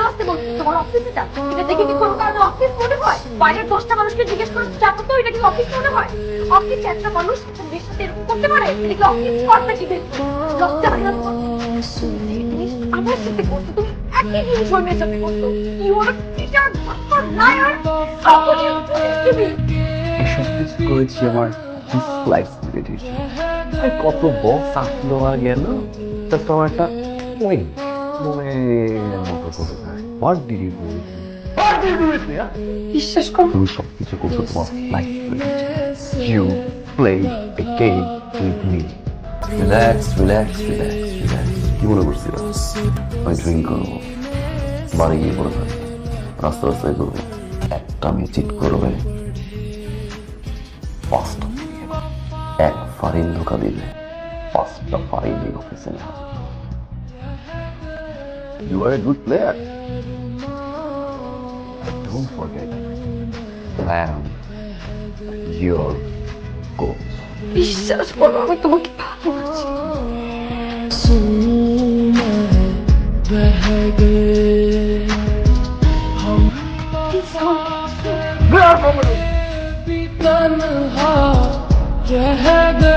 আসতে বলছো তোমার অফিস এটা এটা দেখে কি কোনো কারণে অফিস মনে হয়? বাইরের 10টা মানুষকে জিজ্ঞেস করে যাবো তো এটা কি অফিস মনে হয়? অফিস একটা মানুষ মেয়ের সাথে এরকম করতে পারে? এটা কি অফিস করতে কি বেশ লজ্জা হয় না তোমার? তুমি যে জিনিস আমার সাথে করছো তুমি একই জিনিস ওই মেয়ের সাথে করছো। You are teacher liar opportunity. এসব কিছু করেছি আমার লাইফ মেডিটেশন। কত বক্স আসলো আর গেল, তা তো আমার একটা ওই মনের মতো করে যায়। What did you do with me? What did you do with me? বিশ্বাস করো তুমি সব কিছু করছো তোমার life meditation. You play a game with me. Relax relax relax relax. কি মনে করছিল আমি ড্রিঙ্ক করবো, বাড়ি গিয়ে পড়ে থাকবো, রাস্তা রাস্তায় করবো, একটা আমি চিট করবে, পাঁচটা এক ফারিন ধোকা দিলে পাঁচটা ফারিন অফিসে না। You are a good player. Don't forget, I am your coach. বিশ্বাস করো আমি তোমাকে ভালোবাসি। तन्हा रह गए।